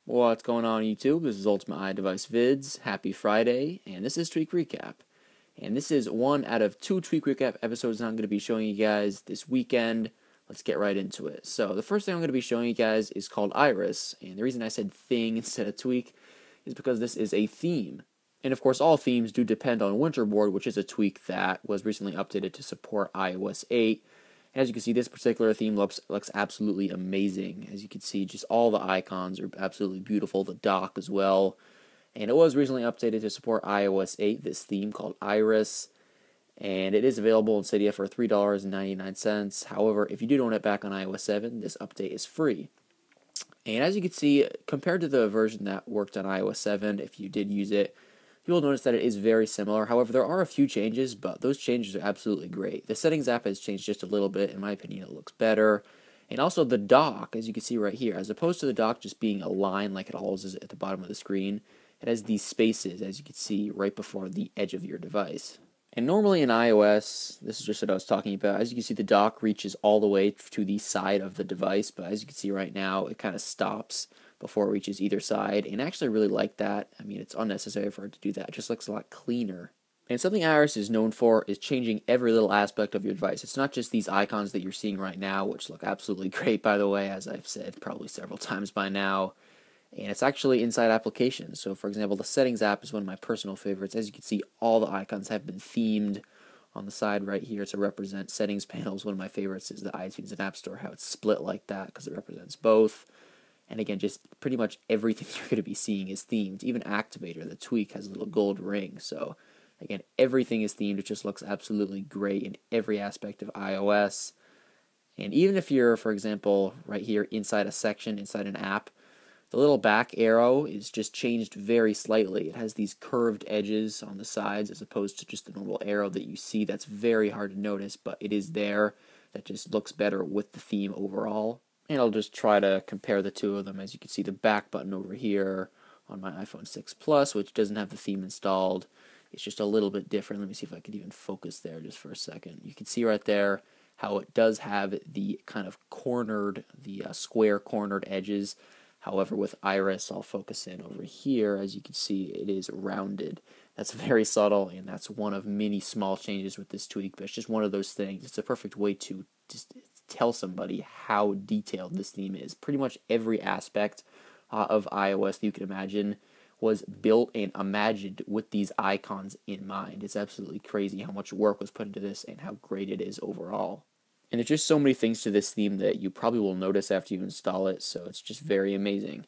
What's going on YouTube? This is Ultimate iDevice Vids. Happy Friday, and this is Tweak Recap. And this is one out of two Tweak Recap episodes I'm going to be showing you guys this weekend. Let's get right into it. So the first thing I'm going to be showing you guys is called Iris, and the reason I said thing instead of tweak is because this is a theme. And of course all themes do depend on Winterboard, which is a tweak that was recently updated to support iOS 8. As you can see, this particular theme looks absolutely amazing. As you can see, just all the icons are absolutely beautiful, the dock as well. And it was recently updated to support iOS 8, this theme called Iris. And it is available in Cydia for $3.99. However, if you do own it back on iOS 7, this update is free. And as you can see, compared to the version that worked on iOS 7, if you did use it, you will notice that it is very similar. However, there are a few changes, but those changes are absolutely great. The settings app has changed just a little bit. In my opinion, it looks better. And also the dock, as you can see right here, as opposed to the dock just being a line like it always is at the bottom of the screen, it has these spaces, as you can see, right before the edge of your device. And normally in iOS, this is just what I was talking about, as you can see the dock reaches all the way to the side of the device, but as you can see right now, it kind of stops before it reaches either side, and I actually really like that. I mean, it's unnecessary for it to do that. It just looks a lot cleaner. And something Iris is known for is changing every little aspect of your device. It's not just these icons that you're seeing right now, which look absolutely great, by the way, as I've said probably several times by now. And it's actually inside applications. So, for example, the Settings app is one of my personal favorites. As you can see, all the icons have been themed on the side right here to represent settings panels. One of my favorites is the iTunes and App Store, how it's split like that because it represents both. And again, just pretty much everything you're going to be seeing is themed. Even Activator, the tweak, has a little gold ring. So, again, everything is themed. It just looks absolutely great in every aspect of iOS. And even if you're, for example, right here inside a section, inside an app, the little back arrow is just changed very slightly. It has these curved edges on the sides as opposed to just the normal arrow that you see. That's very hard to notice, but it is there. That just looks better with the theme overall. And I'll just try to compare the two of them. As you can see, the back button over here on my iPhone 6 Plus, which doesn't have the theme installed, it's just a little bit different. Let me see if I could even focus there just for a second. You can see right there how it does have the kind of cornered, the square cornered edges. However, with Iris, I'll focus in over here. As you can see, it is rounded. That's very subtle, and that's one of many small changes with this tweak, but it's just one of those things. It's a perfect way to just tell somebody how detailed this theme is. Pretty much every aspect of iOS that you can imagine was built and imagined with these icons in mind. It's absolutely crazy how much work was put into this and how great it is overall. And there's just so many things to this theme that you probably will notice after you install it, so it's just very amazing.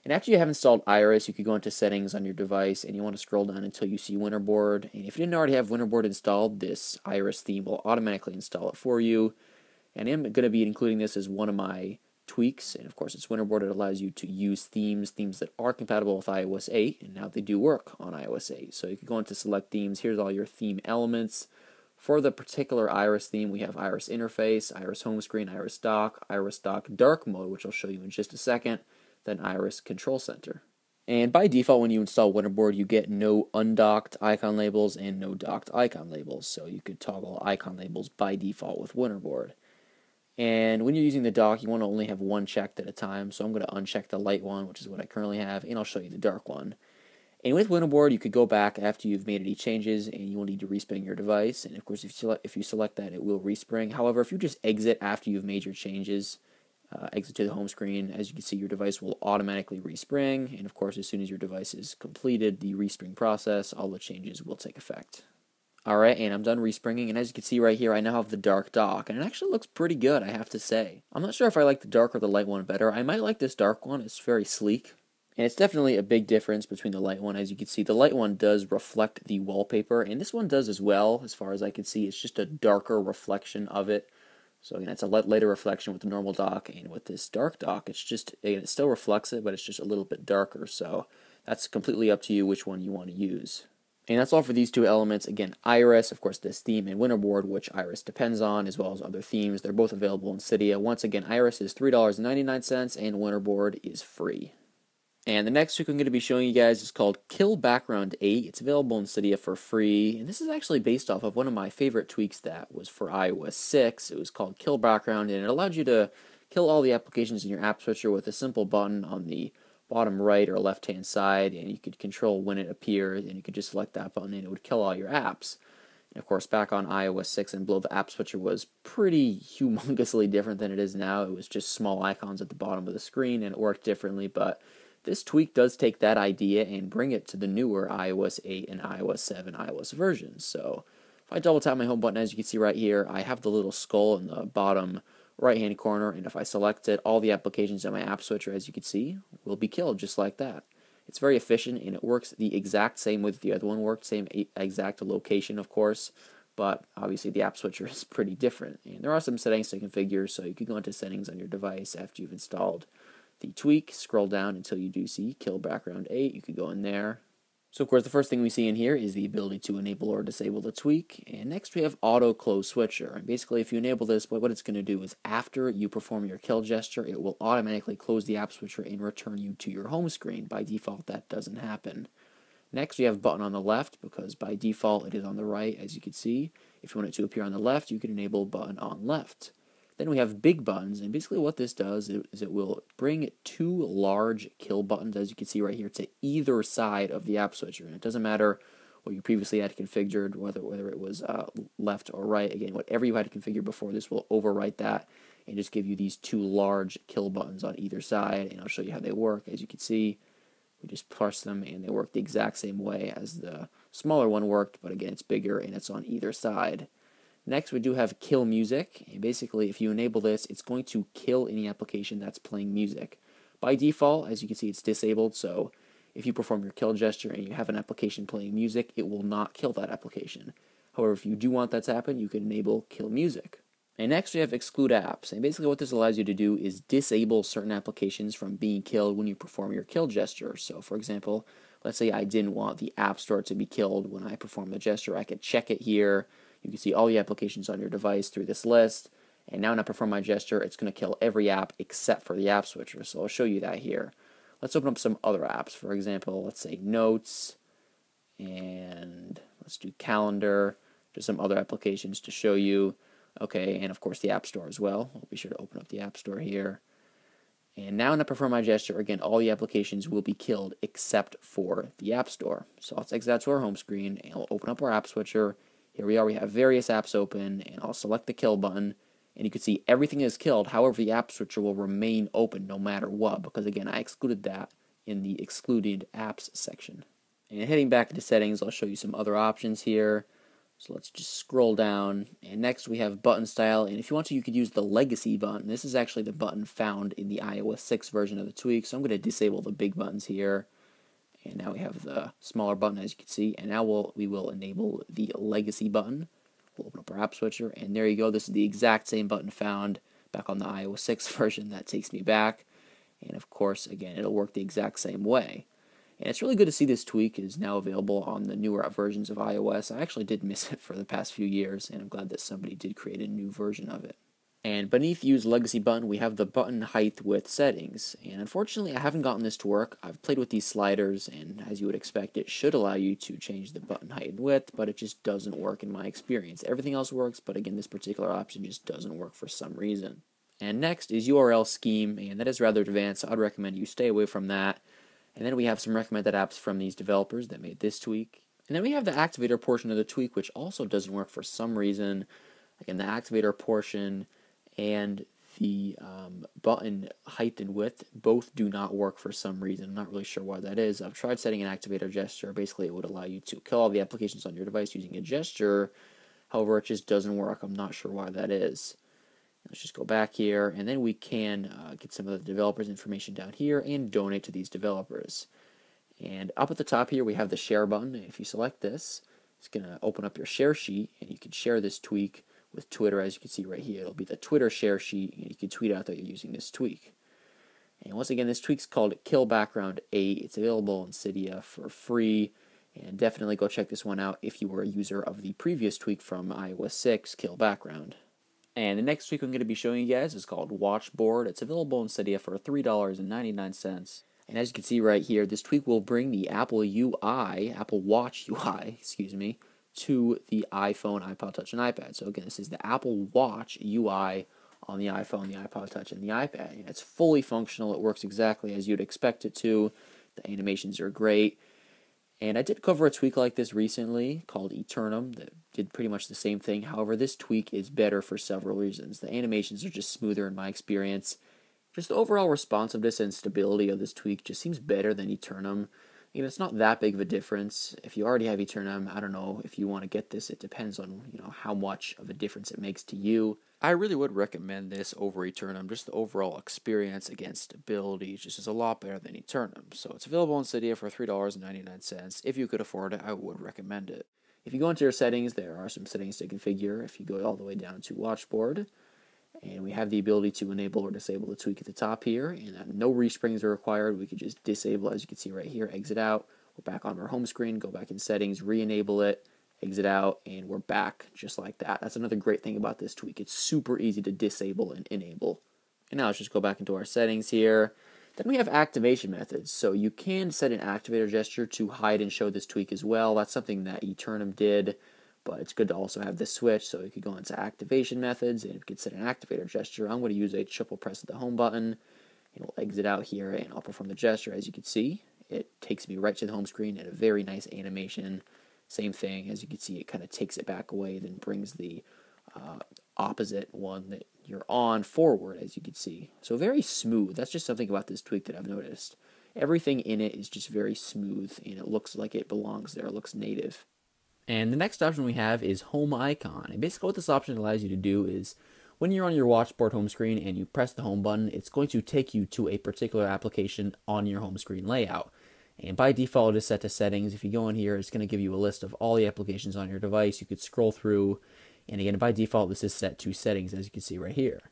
And after you have installed Iris, you could go into settings on your device and you want to scroll down until you see Winterboard. And if you didn't already have Winterboard installed, this Iris theme will automatically install it for you. And I'm going to be including this as one of my tweaks. And of course, it's Winterboard. It allows you to use themes that are compatible with iOS 8, and now they do work on iOS 8. So you can go into select themes. Here's all your theme elements. For the particular Iris theme, we have Iris Interface, Iris Home Screen, Iris Dock Dark Mode, which I'll show you in just a second, then Iris Control Center. And by default, when you install Winterboard, you get no undocked icon labels and no docked icon labels, so you could toggle icon labels by default with Winterboard. And when you're using the dock, you want to only have one checked at a time, so I'm going to uncheck the light one, which is what I currently have, and I'll show you the dark one. And with Winterboard, you could go back after you've made any changes, and you will need to respring your device. And of course, if you select that, it will respring. However, if you just exit after you've made your changes, exit to the home screen, as you can see, your device will automatically respring. And of course, as soon as your device is completed the respring process, all the changes will take effect. Alright, and I'm done respringing, and as you can see right here, I now have the dark dock, and it actually looks pretty good, I have to say. I'm not sure if I like the dark or the light one better. I might like this dark one. It's very sleek. And it's definitely a big difference between the light one. As you can see, the light one does reflect the wallpaper, and this one does as well, as far as I can see. It's just a darker reflection of it. So again, it's a lighter reflection with the normal dock, and with this dark dock, it's just, again, it still reflects it, but it's just a little bit darker. So that's completely up to you which one you want to use. And that's all for these two elements. Again, Iris, of course, this theme, and Winterboard, which Iris depends on, as well as other themes. They're both available in Cydia. Once again, Iris is $3.99, and Winterboard is free. And the next trick I'm going to be showing you guys is called KillBackground 8. It's available in Cydia for free, and this is actually based off of one of my favorite tweaks that was for iOS 6. It was called KillBackground, and it allowed you to kill all the applications in your app switcher with a simple button on the bottom right or left hand side, and you could control when it appears, and you could just select that button and it would kill all your apps. And of course, back on iOS 6 and below, the app switcher was pretty humongously different than it is now. It was just small icons at the bottom of the screen, and it worked differently, but this tweak does take that idea and bring it to the newer iOS 8 and iOS 7 iOS versions. So if I double tap my home button, as you can see right here, I have the little skull in the bottom right hand corner, and if I select it, all the applications on my app switcher, as you can see, will be killed just like that. It's very efficient, and it works the exact same way that the other one worked, same exact location, of course, but obviously the app switcher is pretty different. And there are some settings to configure, so you can go into settings on your device after you've installed the tweak, scroll down until you do see KillBackground 8. You could go in there. So of course the first thing we see in here is the ability to enable or disable the tweak, and next we have auto close switcher. And basically if you enable this, what it's going to do is after you perform your kill gesture, it will automatically close the app switcher and return you to your home screen. By default that doesn't happen. Next we have button on the left, because by default it is on the right, as you can see. If you want it to appear on the left, you can enable button on left. Then we have big buttons, and basically what this does is it will bring two large kill buttons, as you can see right here, to either side of the app switcher. And it doesn't matter what you previously had configured, whether it was left or right. Again, whatever you had configured before, this will overwrite that and just give you these two large kill buttons on either side. And I'll show you how they work. As you can see, we just press them, and they work the exact same way as the smaller one worked, but again, it's bigger and it's on either side. Next, we do have kill music, and basically if you enable this, it's going to kill any application that's playing music. By default, as you can see, it's disabled, so if you perform your kill gesture and you have an application playing music, it will not kill that application. However, if you do want that to happen, you can enable kill music. And next we have exclude apps, and basically what this allows you to do is disable certain applications from being killed when you perform your kill gesture. So for example, let's say I didn't want the App Store to be killed when I perform the gesture. I could check it here. You can see all the applications on your device through this list, and now when I perform my gesture, it's going to kill every app except for the app switcher. So I'll show you that here. Let's open up some other apps. For example, let's say Notes, and let's do Calendar, just some other applications to show you. Okay, and of course the App Store as well. I'll be sure to open up the App Store here. And now when I perform my gesture, again, all the applications will be killed except for the App Store. So let's exit out to our home screen, and we'll open up our app switcher. Here we are, we have various apps open, and I'll select the kill button, and you can see everything is killed. However, the app switcher will remain open no matter what, because again, I excluded that in the excluded apps section. And heading back into settings, I'll show you some other options here. So let's just scroll down, and next we have button style, and if you want to, you could use the legacy button. This is actually the button found in the iOS 6 version of the tweak, so I'm going to disable the big buttons here. And now we have the smaller button, as you can see, and now we will enable the legacy button. We'll open up our app switcher, and there you go. This is the exact same button found back on the iOS 6 version. That takes me back, and of course, again, it'll work the exact same way. And it's really good to see this tweak is now available on the newer versions of iOS. I actually did miss it for the past few years, and I'm glad that somebody did create a new version of it. And beneath Use Legacy button, we have the button height width settings. And unfortunately, I haven't gotten this to work. I've played with these sliders, and as you would expect, it should allow you to change the button height and width, but it just doesn't work in my experience. Everything else works, but again, this particular option just doesn't work for some reason. And next is URL scheme, and that is rather advanced, so I'd recommend you stay away from that. And then we have some recommended apps from these developers that made this tweak. And then we have the activator portion of the tweak, which also doesn't work for some reason. Again, the activator portion and the button height and width both do not work for some reason. I'm not really sure why that is. I've tried setting an activator gesture. Basically, it would allow you to kill all the applications on your device using a gesture. However, it just doesn't work. I'm not sure why that is. Let's just go back here, and then we can get some of the developers' information down here and donate to these developers. And up at the top here, we have the share button. If you select this, it's going to open up your share sheet, and you can share this tweak with Twitter. As you can see right here, it'll be the Twitter share sheet, and you can tweet out that you're using this tweak. And once again, this tweak's called KillBackground 8. It's available in Cydia for free, and definitely go check this one out if you were a user of the previous tweak from iOS 6, KillBackground. And the next tweak I'm going to be showing you guys is called Watchboard. It's available in Cydia for $3.99. And as you can see right here, this tweak will bring the Apple Watch UI, to the iPhone, iPod Touch, and iPad. So again, this is the Apple Watch UI on the iPhone, the iPod Touch, and the iPad. And it's fully functional. It works exactly as you'd expect it to. The animations are great. And I did cover a tweak like this recently called Eternum that did pretty much the same thing. However, this tweak is better for several reasons. The animations are just smoother in my experience. Just the overall responsiveness and stability of this tweak just seems better than Eternum. It's not that big of a difference. If you already have Eternum, I don't know if you want to get this. It depends on, how much of a difference it makes to you. I really would recommend this over Eternum. Just the overall experience against stability just is a lot better than Eternum. So it's available in Cydia for $3.99. If you could afford it, I would recommend it. If you go into your settings, there are some settings to configure. If you go all the way down to Watchboard, and we have the ability to enable or disable the tweak at the top here, and no resprings are required. We could just disable, as you can see right here, exit out. We're back on our home screen, go back in settings, re-enable it, exit out, and we're back just like that. That's another great thing about this tweak. It's super easy to disable and enable. And now let's just go back into our settings here. Then we have activation methods. So you can set an activator gesture to hide and show this tweak as well. That's something that Eternum did. But it's good to also have this switch, so you could go into activation methods, and you could set an activator gesture. I'm going to use a triple press of the home button, and we'll exit out here, and I'll perform the gesture. As you can see, it takes me right to the home screen, and a very nice animation. Same thing, as you can see, it kind of takes it back away, then brings the opposite one that you're on forward, as you can see. So very smooth. That's just something about this tweak that I've noticed. Everything in it is just very smooth, and it looks like it belongs there. It looks native. And the next option we have is Home Icon. And basically what this option allows you to do is when you're on your Watchboard home screen and you press the home button, it's going to take you to a particular application on your home screen layout. And by default, it is set to settings. If you go in here, it's going to give you a list of all the applications on your device. You could scroll through. And again, by default, this is set to settings, as you can see right here.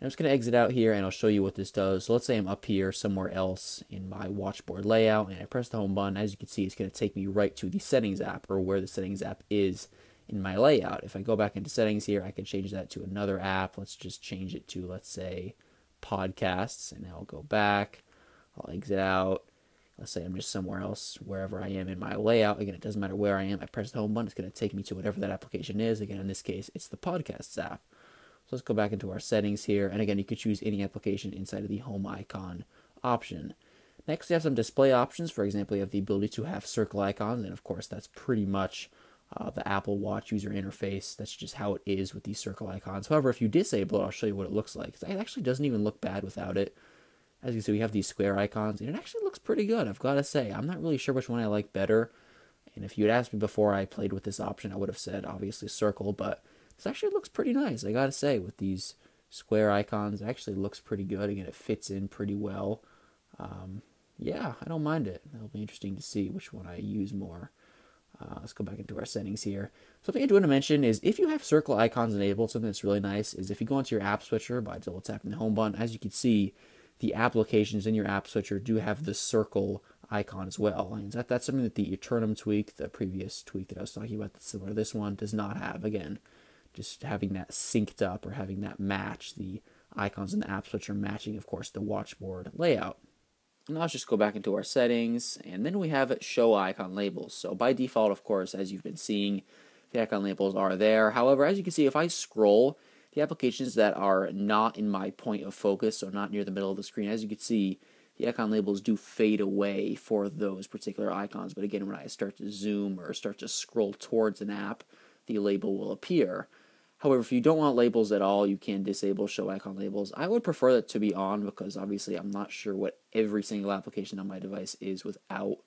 I'm just going to exit out here, and I'll show you what this does. So let's say I'm up here somewhere else in my Watchboard layout, and I press the home button. As you can see, it's going to take me right to the settings app, or where the settings app is in my layout. If I go back into settings here, I can change that to another app. Let's just change it to, let's say, podcasts, and I'll go back. I'll exit out. Let's say I'm just somewhere else, wherever I am in my layout. Again, it doesn't matter where I am. I press the home button. It's going to take me to whatever that application is. Again, in this case, it's the podcasts app. So let's go back into our settings here. And again, you could choose any application inside of the home icon option. Next, we have some display options. For example, you have the ability to have circle icons. And of course, that's pretty much the Apple Watch user interface. That's just how it is with these circle icons. However, if you disable it, I'll show you what it looks like. It actually doesn't even look bad without it. As you can see, we have these square icons. And it actually looks pretty good, I've got to say. I'm not really sure which one I like better. And if you had asked me before I played with this option, I would have said, obviously, circle. But this actually looks pretty nice, I gotta say, with these square icons. It actually looks pretty good. Again, it fits in pretty well. Yeah, I don't mind it. It'll be interesting to see which one I use more. Let's go back into our settings here. Something I do want to mention is if you have circle icons enabled, something that's really nice is if you go into your app switcher by double tapping the home button, as you can see, the applications in your app switcher do have the circle icon as well. And that's something that the Eternum tweak, the previous tweak that I was talking about that's similar to this one, does not have. Again, just having that synced up or having that match, the icons in the app switcher matching, of course, the Watchboard layout. Now let's just go back into our settings, and then we have show icon labels. So by default, of course, as you've been seeing, the icon labels are there. However, as you can see, if I scroll, the applications that are not in my point of focus, so not near the middle of the screen, as you can see, the icon labels do fade away for those particular icons. But again, when I start to zoom or start to scroll towards an app, the label will appear. However, if you don't want labels at all, you can disable show icon labels. I would prefer that to be on because obviously I'm not sure what every single application on my device is without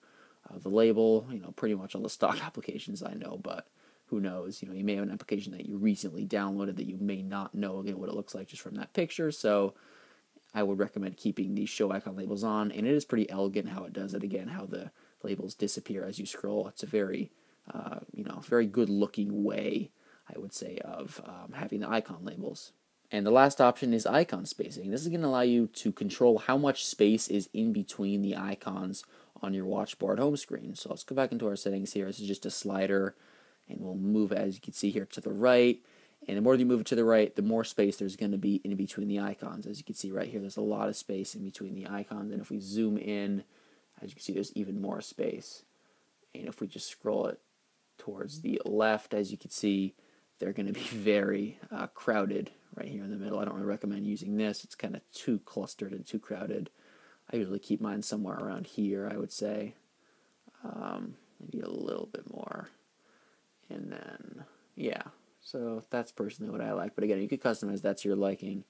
the label. Pretty much all the stock applications I know, but who knows? You may have an application that you recently downloaded that you may not know again what it looks like just from that picture. So I would recommend keeping these show icon labels on, and it is pretty elegant how it does it. Again, how the labels disappear as you scroll. It's a very, very good looking way, I would say, of having the icon labels. And the last option is icon spacing. This is going to allow you to control how much space is in between the icons on your Watchboard home screen. So let's go back into our settings here. This is just a slider, and we'll move, as you can see here, to the right. And the more you move it to the right, the more space there's going to be in between the icons. As you can see right here, there's a lot of space in between the icons. And if we zoom in, as you can see, there's even more space. And if we just scroll it towards the left, as you can see, they're going to be very crowded right here in the middle. I don't really recommend using this. It's kind of too clustered and too crowded. I usually keep mine somewhere around here, I would say. Maybe a little bit more. And then, yeah. So that's personally what I like. But again, you could customize that to your liking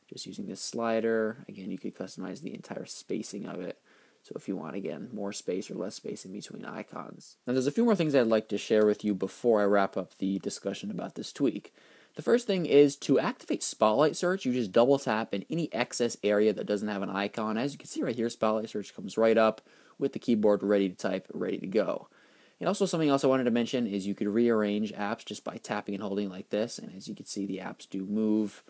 just using this slider. Again, you could customize the entire spacing of it. So if you want, again, more space or less space in between icons. Now there's a few more things I'd like to share with you before I wrap up the discussion about this tweak. The first thing is to activate Spotlight Search, you just double tap in any excess area that doesn't have an icon. As you can see right here, Spotlight Search comes right up with the keyboard ready to type, ready to go. And also something else I wanted to mention is you could rearrange apps just by tapping and holding like this. And as you can see, the apps do move.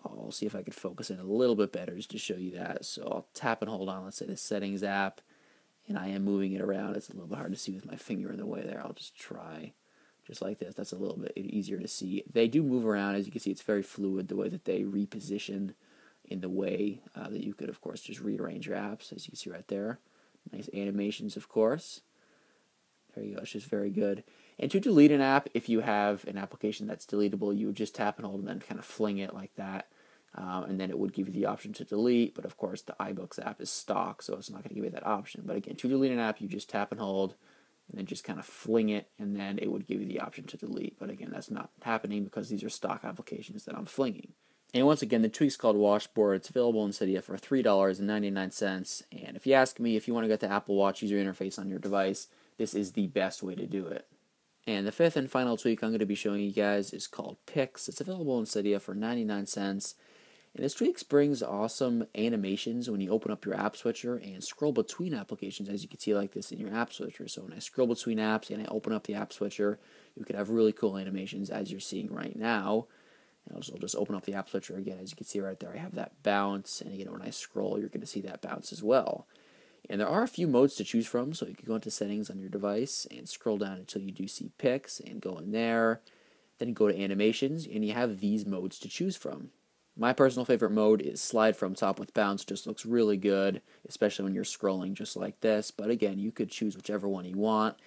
I'll see if I could focus in a little bit better just to show you that. So I'll tap and hold on, let's say the Settings app, and I am moving it around. It's a little bit hard to see with my finger in the way there. I'll just try just like this. That's a little bit easier to see. They do move around. As you can see, it's very fluid the way that they reposition in the way that you could, of course, just rearrange your apps, as you can see right there. Nice animations, of course. There you go. It's just very good. And to delete an app, if you have an application that's deletable, you would just tap and hold and then kind of fling it like that. And then it would give you the option to delete. But of course, the iBooks app is stock, so it's not going to give you that option. But again, to delete an app, you just tap and hold and then just kind of fling it, and then it would give you the option to delete. But again, that's not happening because these are stock applications that I'm flinging. And once again, the tweak's called Watchboard. It's available in Cydia for $3.99. And if you ask me, if you want to get the Apple Watch user interface on your device, this is the best way to do it. And the fifth and final tweak I'm going to be showing you guys is called Pix. It's available in Cydia for 99 cents. And this tweak brings awesome animations when you open up your app switcher and scroll between applications, as you can see like this in your app switcher. So when I scroll between apps and I open up the app switcher, you can have really cool animations as you're seeing right now. And I'll just open up the app switcher again. As you can see right there, I have that bounce. And again, when I scroll, you're going to see that bounce as well. And there are a few modes to choose from, so you can go into Settings on your device and scroll down until you do see Pix and go in there. Then you go to Animations, and you have these modes to choose from. My personal favorite mode is Slide from Top with Bounce. Just looks really good, especially when you're scrolling just like this. But again, you could choose whichever one you want.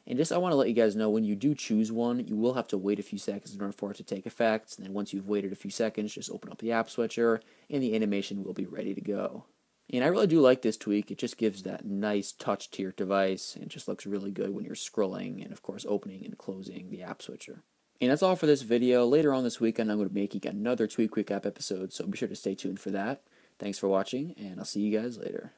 And just I want to let you guys know, when you do choose one, you will have to wait a few seconds in order for it to take effect. And then once you've waited a few seconds, just open up the app switcher, and the animation will be ready to go. And I really do like this tweak. It just gives that nice touch to your device, and it just looks really good when you're scrolling and, of course, opening and closing the app switcher. And that's all for this video. Later on this weekend, I'm going to be making another Tweak Recap episode, so be sure to stay tuned for that. Thanks for watching, and I'll see you guys later.